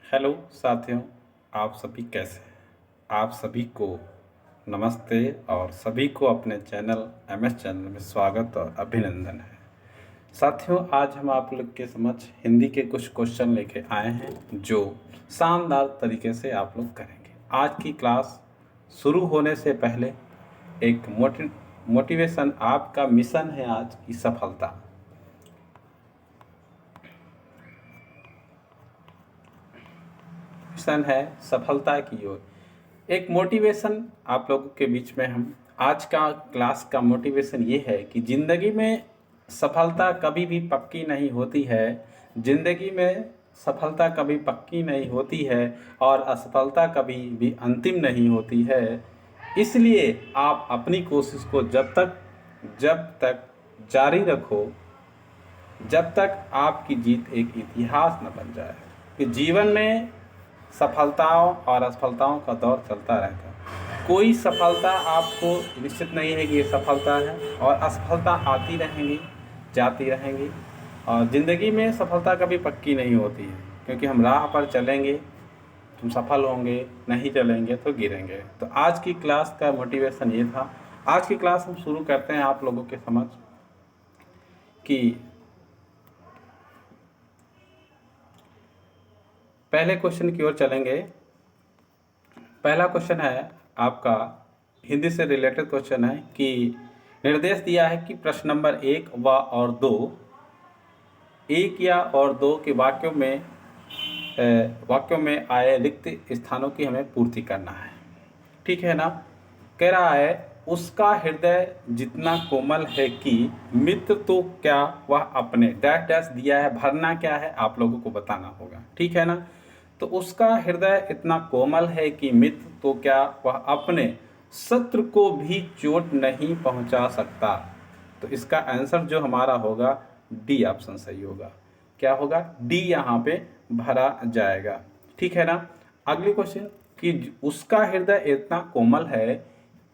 Hello साथियों, आप सभी कैसे हैं? आप सभी को नमस्ते और सभी को अपने चैनल एमएस चैनल में स्वागत और अभिनंदन है। साथियों, आज हम आप लोग के समक्ष हिंदी के कुछ क्वेश्चन लेके आए हैं जो शानदार तरीके से आप लोग करेंगे। आज की क्लास शुरू होने से पहले एक मोटिवेशन, आपका मिशन है आज की सफलता। मिशन है सफलता की ओर। एक मोटिवेशन आप लोगों के बीच में हम आज का क्लास का मोटिवेशन ये है कि ज़िंदगी में सफलता कभी भी पक्की नहीं होती है। ज़िंदगी में सफलता कभी पक्की नहीं होती है और असफलता कभी भी अंतिम नहीं होती है। इसलिए आप अपनी कोशिश को जब तक जारी रखो, जब तक आपकी जीत एक इतिहास न बन जाए। कि जीवन में सफलताओं और असफलताओं का दौर चलता रहता है। कोई सफलता आपको निश्चित नहीं है कि ये सफलता है, और असफलता आती रहेंगी, जाती रहेंगी। और ज़िंदगी में सफलता कभी पक्की नहीं होती है, क्योंकि हम राह पर चलेंगे तो सफल होंगे, नहीं चलेंगे तो गिरेंगे। तो आज की क्लास का मोटिवेशन ये था। आज की क्लास हम शुरू करते हैं आप लोगों के समक्ष कि पहले क्वेश्चन की ओर चलेंगे। पहला क्वेश्चन है आपका, हिंदी से रिलेटेड क्वेश्चन है कि निर्देश दिया है कि प्रश्न नंबर 1 व और 2, एक या और दो के वाक्यों में आए रिक्त स्थानों की हमें पूर्ति करना है। ठीक है ना। कह रहा है, उसका हृदय जितना कोमल है कि मित्र तो क्या वह अपने डैश डैश दिया है, भरना क्या है आप लोगों को बताना होगा। ठीक है ना। तो उसका हृदय इतना कोमल है कि मित्र तो क्या वह अपने शत्रु को भी चोट नहीं पहुंचा सकता। तो इसका आंसर जो हमारा होगा डी ऑप्शन सही होगा। क्या होगा? डी यहाँ पे भरा जाएगा। ठीक है ना। अगली क्वेश्चन कि उसका हृदय इतना कोमल है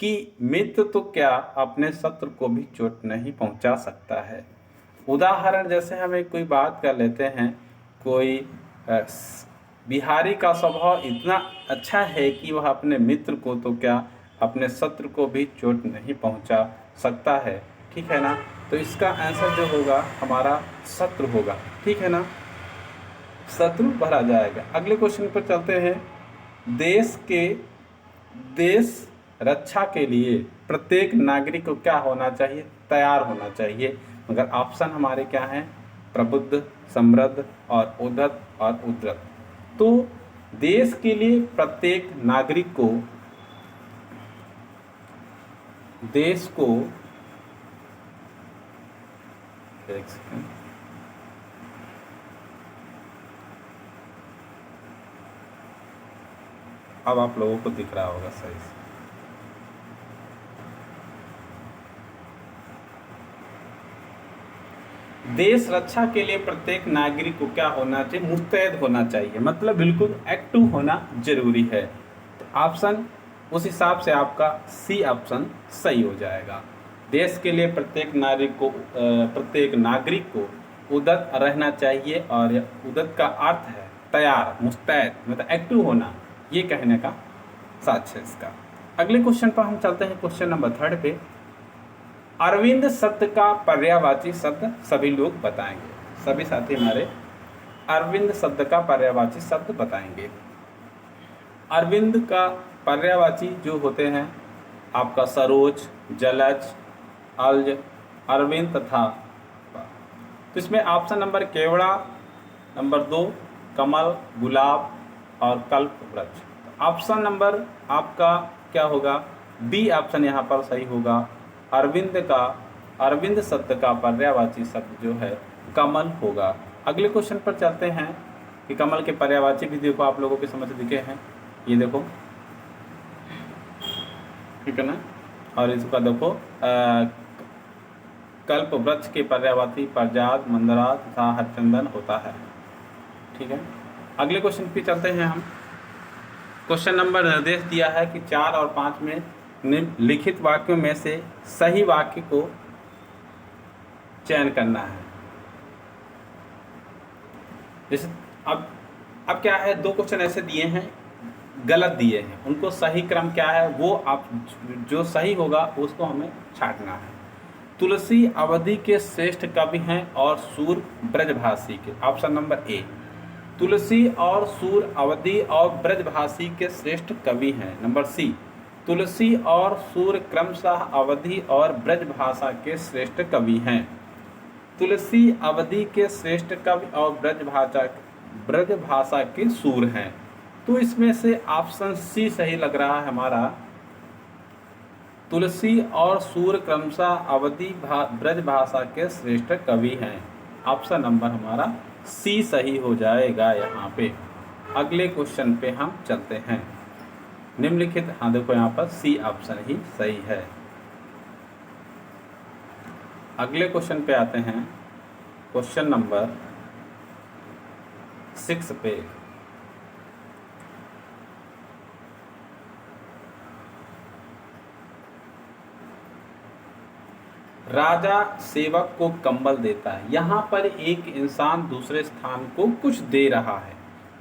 कि मित्र तो क्या अपने शत्रु को भी चोट नहीं पहुंचा सकता है। उदाहरण जैसे हमें कोई बात कर लेते हैं, कोई बिहारी का स्वभाव इतना अच्छा है कि वह अपने मित्र को तो क्या अपने शत्रु को भी चोट नहीं पहुंचा सकता है। ठीक है ना। तो इसका आंसर जो होगा हमारा शत्रु होगा। ठीक है ना। शत्रु भरा जाएगा। अगले क्वेश्चन पर चलते हैं। देश रक्षा के लिए प्रत्येक नागरिक को क्या होना चाहिए? तैयार होना चाहिए। मगर ऑप्शन हमारे क्या हैं? प्रबुद्ध, समृद्ध और उद्धत और उद्धत। तो देश के लिए प्रत्येक नागरिक को, देश को, एक सेकंड, अब आप लोगों को दिख रहा होगा सही से। देश रक्षा के लिए प्रत्येक नागरिक को क्या होना चाहिए? मुस्तैद होना चाहिए, मतलब बिल्कुल एक्टिव होना जरूरी है। तो ऑप्शन उस हिसाब से आपका सी ऑप्शन सही हो जाएगा। देश के लिए प्रत्येक नागरिक को उद्यत रहना चाहिए, और उद्यत का अर्थ है तैयार, मुस्तैद, मतलब एक्टिव होना, ये कहने का साक्ष्य है इसका। अगले क्वेश्चन पर हम चलते हैं, क्वेश्चन नंबर 3 पे। अरविंद शब्द का पर्यायवाची शब्द सभी लोग बताएंगे। सभी साथी हमारे अरविंद शब्द का पर्यायवाची शब्द बताएंगे। अरविंद का पर्यायवाची जो होते हैं आपका सरोज, जलज, अलज, अरविंद तथा। तो इसमें ऑप्शन नंबर केवड़ा, नंबर 2 कमल, गुलाब और कल्प वृक्ष। ऑप्शन नंबर आपका क्या होगा? बी ऑप्शन यहाँ पर सही होगा। अरविंद शब्द का पर्यायवाची शब्द जो है कमल होगा। अगले क्वेश्चन पर चलते हैं कि कमल के पर्यायवाची भी देखो आप लोगों के समझ दिखे हैं, ये देखो। ठीक है ना। और इसका देखो कल्प वृक्ष के पर्यायवाची पारिजात, मंदार तथा हरचंदन होता है। ठीक है। अगले क्वेश्चन पे चलते हैं हम। क्वेश्चन नंबर निर्देश दिया है कि 4 और 5 में निम्नलिखित वाक्यों में से सही वाक्य को चयन करना है। जैसे अब अब क्या है, 2 क्वेश्चन ऐसे दिए हैं, गलत दिए हैं, उनको सही क्रम क्या है वो आप जो सही होगा उसको हमें छांटना है। तुलसी अवधि के श्रेष्ठ कवि हैं और सूर ब्रजभाषी के। ऑप्शन नंबर ए, तुलसी और सूर अवधि और ब्रजभाषी के श्रेष्ठ कवि हैं। नंबर सी, तुलसी और सूर क्रमशः अवधि और ब्रजभाषा के श्रेष्ठ कवि हैं। तुलसी अवधि के श्रेष्ठ कवि और ब्रजभाषा के सूर हैं। तो इसमें से ऑप्शन सी सही लग रहा है हमारा, तुलसी और सूर क्रमशः अवधि ब्रजभाषा के श्रेष्ठ कवि हैं। ऑप्शन नंबर हमारा सी सही हो जाएगा यहाँ पे। अगले क्वेश्चन पे हम चलते हैं। निम्नलिखित, हाँ देखो यहाँ पर सी ऑप्शन ही सही है। अगले क्वेश्चन पे आते हैं, क्वेश्चन नंबर 6 पे। राजा सेवक को कंबल देता है। यहाँ पर एक इंसान दूसरे स्थान को कुछ दे रहा है,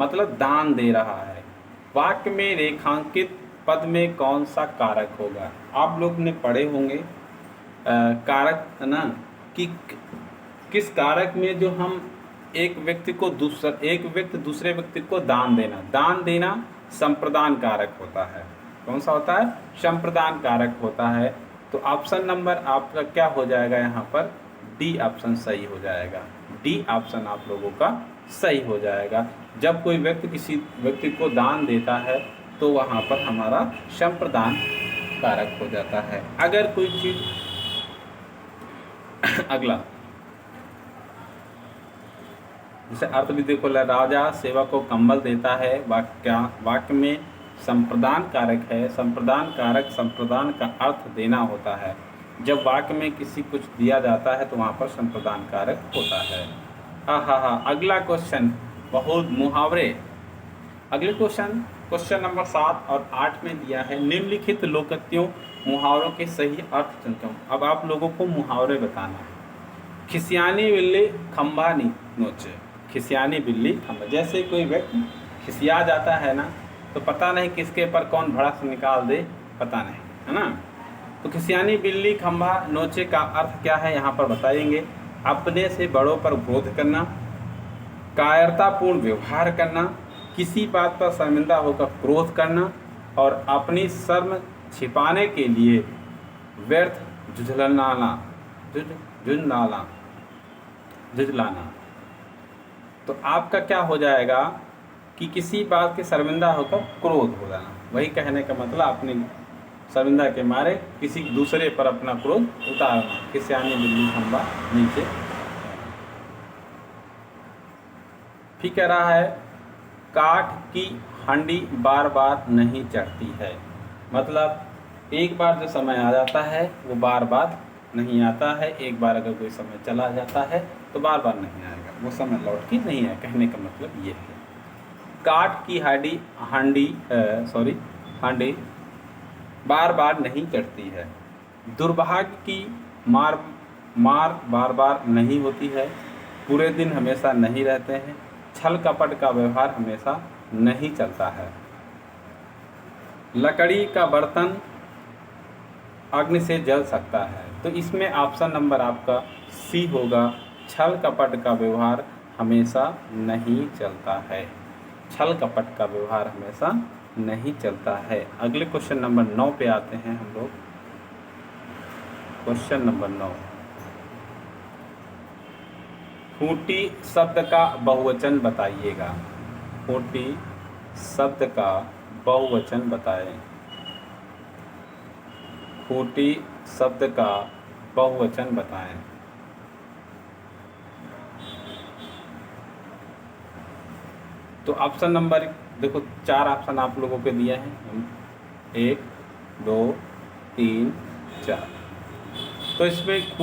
मतलब दान दे रहा है। वाक्य में रेखांकित पद में कौन सा कारक होगा? आप लोग ने पढ़े होंगे कारक है ना, कि किस कारक में जो हम एक व्यक्ति दूसरे व्यक्ति को दान देना संप्रदान कारक होता है। कौन सा होता है? संप्रदान कारक होता है। तो ऑप्शन नंबर आपका क्या हो जाएगा यहाँ पर? डी ऑप्शन सही हो जाएगा। डी ऑप्शन आप लोगों का सही हो जाएगा। जब कोई व्यक्ति किसी व्यक्ति को दान देता है तो वहाँ पर हमारा संप्रदान कारक हो जाता है। अगर कोई चीज अगला जैसे अर्थ भी देखो, राजा सेवक को कंबल देता है, वाक्य में संप्रदान कारक है। संप्रदान कारक संप्रदान का अर्थ देना होता है। जब वाक्य में किसी कुछ दिया जाता है तो वहाँ पर संप्रदान कारक होता है। अगला क्वेश्चन बहुत मुहावरे। अगले क्वेश्चन नंबर 7 और 8 में दिया है, निम्नलिखित लोकोक्तियों मुहावरों के सही अर्थ चुनता हूँ। अब आप लोगों को मुहावरे बताना है। खिसियानी बिल्ली खंभा नोचे। खिसियानी बिल्ली खंभा, जैसे कोई व्यक्ति खिसिया जाता है ना, तो पता नहीं किसके पर कौन भड़क निकाल दे, पता नहीं, है ना। तो खिसियानी बिल्ली खंभा नोचे का अर्थ क्या है यहाँ पर बताएंगे। अपने से बड़ों पर क्रोध करना, कायरतापूर्ण व्यवहार करना, किसी बात पर शर्मिंदा होकर क्रोध करना और अपनी शर्म छिपाने के लिए व्यर्थ झुंझलाना। तो आपका क्या हो जाएगा कि किसी बात के शर्मिंदा होकर क्रोध हो जाना। वही कहने का मतलब अपनी शर्मिंदा के मारे किसी दूसरे पर अपना क्रोध उतारना। खिसियानी बिल्ली खंभा नीचे। फिर कह रहा है, काठ की हंडी बार बार नहीं चढ़ती है। मतलब एक बार जो समय आ जाता है वो बार बार नहीं आता है। एक बार अगर कोई समय चला जाता है तो बार बार नहीं आएगा, वो समय लौट के नहीं है। कहने का मतलब ये है, काठ की हांडी बार बार नहीं चढ़ती है। दुर्भाग्य की मार बार बार नहीं होती है। पूरे दिन हमेशा नहीं रहते हैं। छल कपट का व्यवहार हमेशा नहीं चलता है। लकड़ी का बर्तन अग्नि से जल सकता है। तो इसमें ऑप्शन नंबर आपका सी होगा, छल कपट का व्यवहार हमेशा नहीं चलता है। छल कपट का व्यवहार हमेशा नहीं चलता है। अगले क्वेश्चन नंबर 9 पे आते हैं हम लोग। क्वेश्चन नंबर 9, खूंटी शब्द का बहुवचन बताइएगा। खूंटी शब्द का बहुवचन बताएं। खूंटी शब्द का बहुवचन बताएं। तो ऑप्शन नंबर देखो, 4 ऑप्शन आप लोगों के दिए हैं, 1 2 3 4। तो इसमें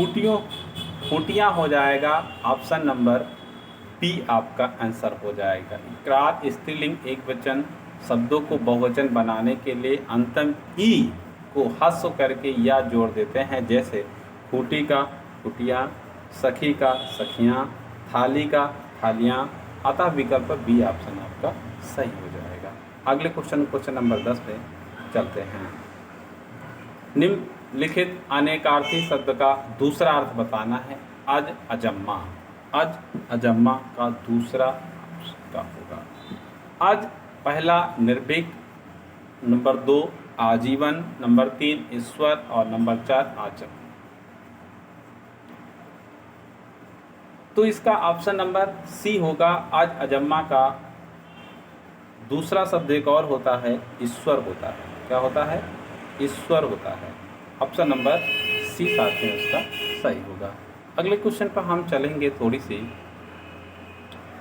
खूंटियाँ हो जाएगा। ऑप्शन नंबर बी आपका आंसर हो जाएगा। इकरार स्त्रीलिंग एक वचन शब्दों को बहुवचन बनाने के लिए अंतम ई को ह्रस्व करके या जोड़ देते हैं। जैसे खूंटी का खूंटियाँ, सखी का सखियाँ, थाली का थालियाँ, अतः विकल्प बी ऑप्शन आपका सही हो जाएगा। अगले क्वेश्चन नंबर 10 पे चलते हैं। निम्नलिखित अनेकार्थी शब्द का दूसरा अर्थ बताना है। अज अजम्मा, अज अजम्मा का दूसरा क्या होगा? अज पहला निर्भीक, नंबर 2 आजीवन, नंबर 3 ईश्वर और नंबर 4 आचम। तो इसका ऑप्शन नंबर सी होगा। आज अजम्मा का दूसरा शब्द एक और होता है, ईश्वर होता है। क्या होता है? ईश्वर होता है। ऑप्शन नंबर सी साथियों इसका सही होगा। अगले क्वेश्चन पर हम चलेंगे थोड़ी सी।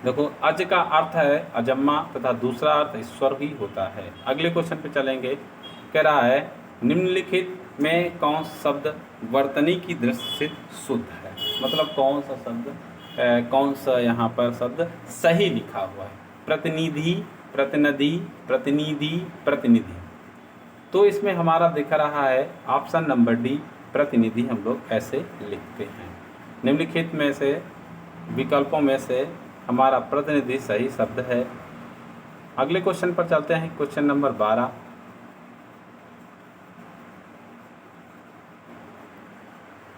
देखो, अज का अर्थ है अजम्मा तथा दूसरा अर्थ ईश्वर ही होता है। अगले क्वेश्चन पे चलेंगे। कह रहा है निम्नलिखित में कौन शब्द वर्तनी की दृष्टि से शुद्ध है? मतलब कौन सा शब्द, कौन सा यहाँ पर शब्द सही लिखा हुआ है? प्रतिनिधि, प्रतिनिधि, प्रतिनिधि, प्रतिनिधि। तो इसमें हमारा दिख रहा है ऑप्शन नंबर डी प्रतिनिधि। हम लोग ऐसे लिखते हैं। निम्नलिखित में से विकल्पों में से हमारा प्रतिनिधि सही शब्द है। अगले क्वेश्चन पर चलते हैं। Question number 12।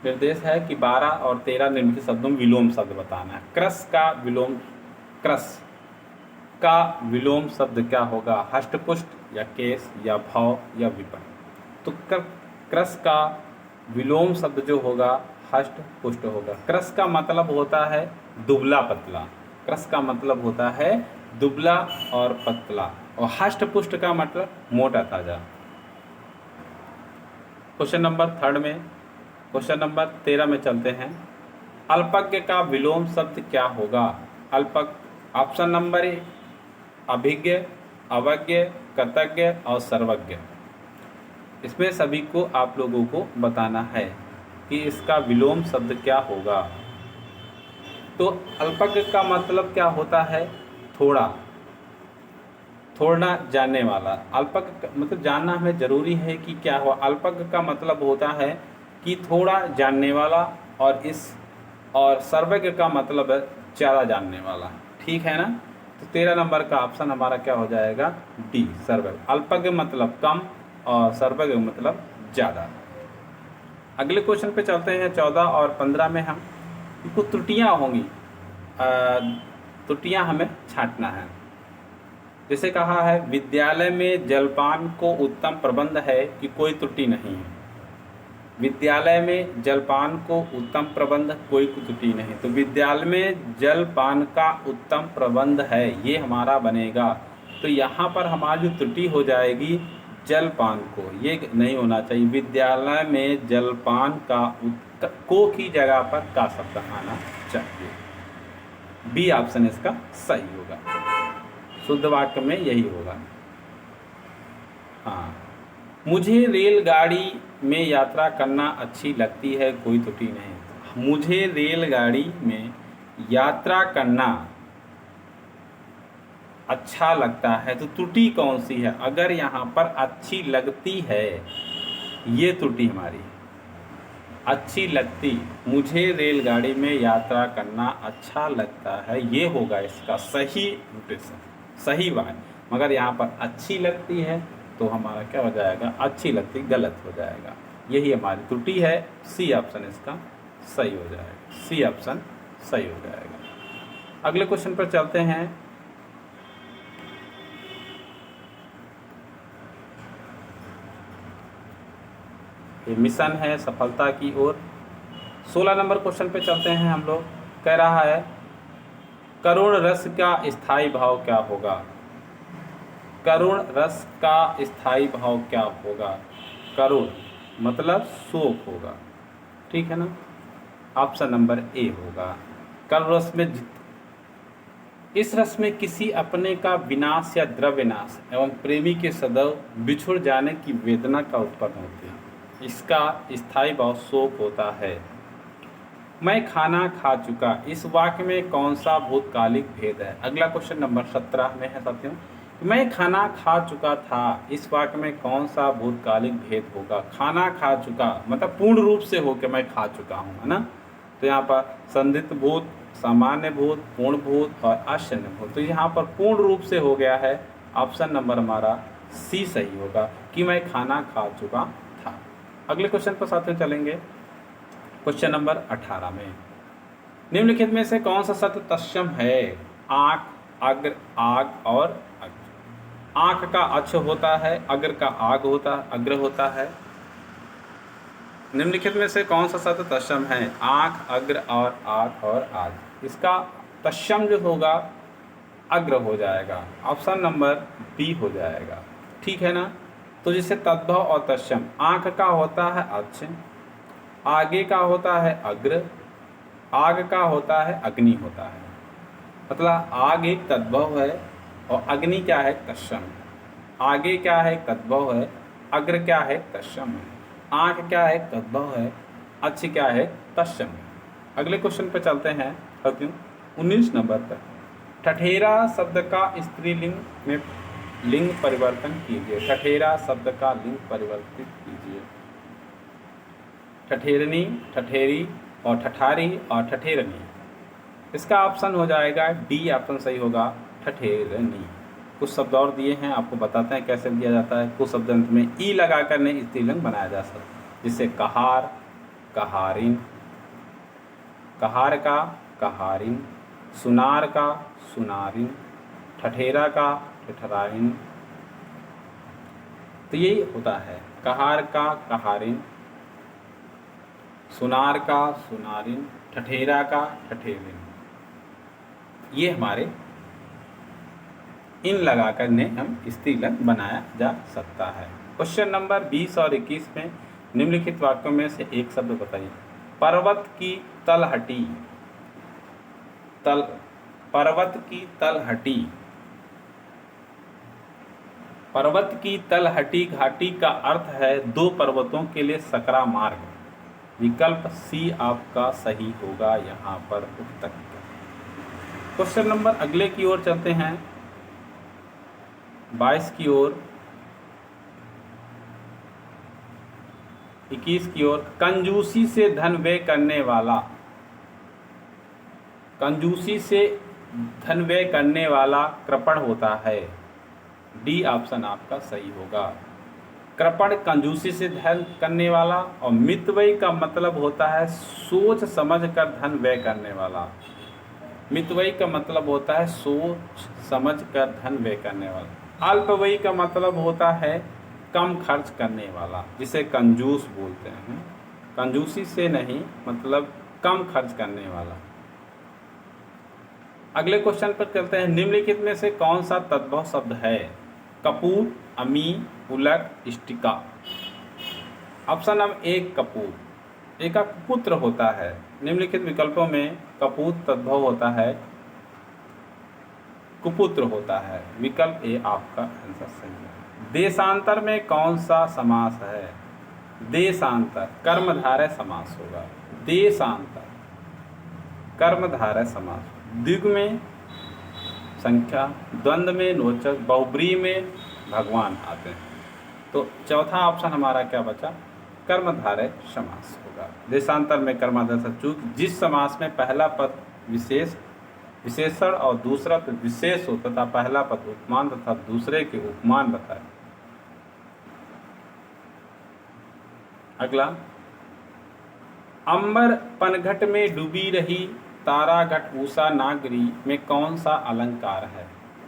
निर्देश है कि 12 और 13 निम्नलिखित शब्दों में विलोम शब्द बताना है। क्रस का विलोम, क्रस का विलोम शब्द क्या होगा? हष्टपुष्ट या केस या भाव या विपण। तो क्रस का विलोम शब्द जो होगा हष्टपुष्ट होगा। क्रस का मतलब होता है दुबला पतला। क्रस का मतलब होता है दुबला और पतला, और हष्टपुष्ट का मतलब मोटा ताजा। क्वेश्चन नंबर 3 में, क्वेश्चन नंबर 13 में चलते हैं। अल्पज्ञ का विलोम शब्द क्या होगा? अल्पज्ञ। ऑप्शन नंबर ए अभिज्ञ, अवज्ञ, कृतज्ञ और सर्वज्ञ। इसमें सभी को आप लोगों को बताना है कि इसका विलोम शब्द क्या होगा। तो अल्पज्ञ का मतलब क्या होता है? थोड़ा, थोड़ा जानने वाला। अल्पज्ञ मतलब जानना हमें जरूरी है कि क्या हुआ। अल्पज्ञ का मतलब होता है कि थोड़ा जानने वाला, और सर्वज्ञ का मतलब है ज़्यादा जानने वाला। ठीक है ना? तो 13 नंबर का ऑप्शन हमारा क्या हो जाएगा? डी, सर्वज्ञ। अल्पज्ञ मतलब कम और सर्वज्ञ मतलब ज़्यादा। अगले क्वेश्चन पे चलते हैं। 14 और 15 में हम कुछ त्रुटियाँ होंगी, त्रुटियाँ हमें छांटना है। जैसे कहा है विद्यालय में जलपान को उत्तम प्रबंध है कि कोई त्रुटि नहीं है। विद्यालय में जलपान को उत्तम प्रबंध, कोई त्रुटि नहीं। तो विद्यालय में जलपान का उत्तम प्रबंध है, ये हमारा बनेगा। तो यहाँ पर हमारी जो त्रुटि हो जाएगी जलपान को, ये नहीं होना चाहिए। विद्यालय में जलपान का को की जगह पर का शब्द आना चाहिए। बी ऑप्शन इसका सही होगा। शुद्ध वाक्य में यही होगा। हाँ, मुझे रेलगाड़ी में यात्रा करना अच्छी लगती है, कोई त्रुटि नहीं। मुझे रेलगाड़ी में यात्रा करना अच्छा लगता है, तो त्रुटि कौन सी है? अगर यहाँ पर अच्छी लगती है, ये त्रुटि हमारी अच्छी लगती, मुझे रेलगाड़ी में यात्रा करना अच्छा लगता है, ये होगा इसका सही नोटेशन, सही बात। मगर यहाँ पर अच्छी लगती है तो हमारा क्या हो जाएगा? अच्छी लगती गलत हो जाएगा। यही हमारी त्रुटि है। सी ऑप्शन इसका सही हो जाएगा। सी ऑप्शन सही हो जाएगा। अगले क्वेश्चन पर चलते हैं। ये मिशन है सफलता की ओर। 16 नंबर क्वेश्चन पे चलते हैं हम लोग। कह रहा है करुण रस का स्थायी भाव क्या होगा? करुण रस का स्थायी भाव क्या होगा? करुण मतलब शोक होगा। ठीक है ना? ऑप्शन नंबर ए होगा। करुण रस में इस रस में किसी अपने का विनाश या द्रव्य नाश एवं प्रेमी के सदैव बिछुड़ जाने की वेदना का उत्पन्न होती है। इसका स्थायी भाव शोक होता है। मैं खाना खा चुका, इस वाक्य में कौन सा भूतकालिक भेद है? अगला क्वेश्चन नंबर 17 में है साथियों। मैं खाना खा चुका था, इस वाक्य में कौन सा भूतकालिक भेद होगा? खाना खा चुका मतलब पूर्ण रूप से हो के मैं खा चुका हूँ, है ना? तो यहाँ पर संदिग्ध भूत सामान्य भूत, पूर्ण भूत और आशन्य भूत। तो यहाँ पर पूर्ण रूप से हो गया है ऑप्शन नंबर हमारा सी सही होगा कि मैं खाना खा चुका था। अगले क्वेश्चन पर साथ में चलेंगे। क्वेश्चन नंबर 18 में निम्नलिखित में से कौन सा शब्द तत्सम है? आँख, अग्र, आग और अग्र। आँख का अक्ष होता है, अग्र का अग्र होता है। निम्नलिखित में से कौन सा शब्द तत्सम है? आँख, अग्र और आग। इसका तत्सम जो होगा अग्र हो जाएगा, ऑप्शन नंबर बी हो जाएगा। ठीक है ना। तो जिससे तद्भव और तत्सम, आँख का होता है अक्ष, आगे का होता है अग्र, आग का होता है अग्नि होता है। मतलब आग एक तद्भव है और अग्नि क्या है? तत्सम। आगे क्या है? तद्भव है। अग्र क्या है? तत्सम है। आँख क्या है? तद्भव है। अक्ष क्या है? तत्सम है। अगले क्वेश्चन पर चलते हैं 19 नंबर पर। ठठेरा शब्द का स्त्रीलिंग में लिंग परिवर्तन कीजिए। ठठेरा शब्द का लिंग परिवर्तित कीजिए। ठठेरनी, ठठेरी और ठठारी और ठठेरनी। इसका ऑप्शन हो जाएगा डी, ऑप्शन सही होगा ठठेरनी। कुछ शब्द और दिए हैं, आपको बताते हैं कैसे दिया जाता है। कुछ शब्द अंत में ई लगाकर ने स्त्रीलिंग बनाया जा सकता है, जिससे कहार, कहारिन, कहार का कहारिन, सुनार का सुनारिन, ठठेरा का ठठराइन। तो यही होता है कहार का कहारिन, सुनार का सुनारिन, ठठेरा का ठठेरिन। ये हमारे इन लगाकर ने हम स्त्रीलिंग बनाया जा सकता है। क्वेश्चन नंबर 20 और 21 में निम्नलिखित वाक्यों में से एक शब्द बताइए। पर्वत की तलहटी, पर्वत की तलहटी। पर्वत की तलहटी घाटी का अर्थ है दो पर्वतों के लिए सकरा मार्ग। विकल्प सी आपका सही होगा यहाँ पर उत्तर। क्वेश्चन नंबर अगले की ओर चलते हैं, 22 की ओर, 21 की ओर। कंजूसी से धन व्यय करने वाला, कंजूसी से धन व्यय करने वाला कृपण होता है। डी ऑप्शन आपका सही होगा। कृपण कंजूसी से धन करने वाला, और मितव्ययी का मतलब होता है सोच समझ कर धन व्यय करने वाला। मितव्ययी का मतलब होता है सोच समझ कर धन व्यय करने वाला। अल्पव्ययी का मतलब होता है कम खर्च करने वाला, जिसे कंजूस बोलते हैं। कंजूसी से नहीं, मतलब कम खर्च करने वाला। अगले क्वेश्चन पर चलते हैं। निम्नलिखित में से कौन सा तद्भव शब्द है? कपूर, अमी, पुलक, इष्टिका। ऑप्शन नंबर एक कपूर। एक का पुत्र होता है। निम्नलिखित विकल्पों में कपूत तद्भव होता है, कुपुत्र होता है। विकल्प ए आपका आंसर सही है। देशांतर में कौन सा समास है? देशांतर कर्मधारय समास होगा। देशांतर कर्मधारय समास। द्विगु में संख्या, द्वंद्व में नोचक, बहुब्रीहि में भगवान आते हैं। तो चौथा ऑप्शन हमारा क्या बचा? कर्मधारय समास होगा। देशांतर में कर्मधारय चूक जिस समास में पहला पद विशेषण और दूसरा पद विशेष हो तथा पहला पद उपमान तथा दूसरे के उपमान बताए। अगला, अंबर पनघट में डूबी रही तारा घट उषा नागरी में कौन सा अलंकार है?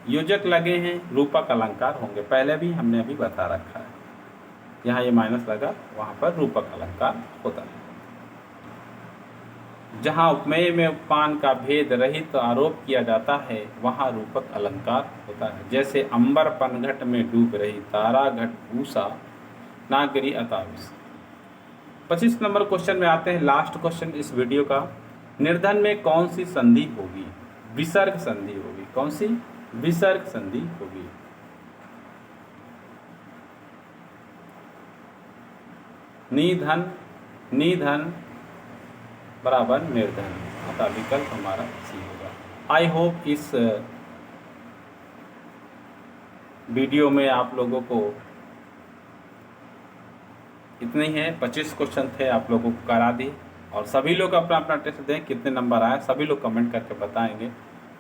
योजक लगे हैं, रूपक अलंकार होंगे। पहले भी हमने अभी बता रखा है। यहाँ ये माइनस लगा, वहाँ पर रूपक अलंकार होता है। जहाँ उपमेय में उपमान का भेद रहित तो आरोप किया जाता है, वहाँ रूपक अलंकार होता है। जैसे अंबर पनघट में डूब रही तारा घट उषा नागरी अताविश। 25 नंबर क्वेश्चन में आते हैं, लास्ट क्वेश्चन इस वीडियो का। निर्धन में कौन सी संधि होगी? विसर्ग संधि होगी। कौन सी? विसर्ग संधि होगी। निधन, निधन बराबर निर्धन, अतः विकल्प हमारा सी होगा। आई होप इस वीडियो में आप लोगों को इतने ही है। 25 क्वेश्चन थे, आप लोगों को करा दिए। और सभी लोग अपना अपना टेस्ट दें, कितने नंबर आए सभी लोग कमेंट करके बताएंगे।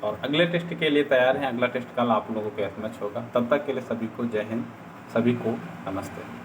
और अगले टेस्ट के लिए तैयार हैं। अगला टेस्ट कल आप लोगों को एसएमएस होगा। तब तक के लिए सभी को जय हिंद, सभी को नमस्ते।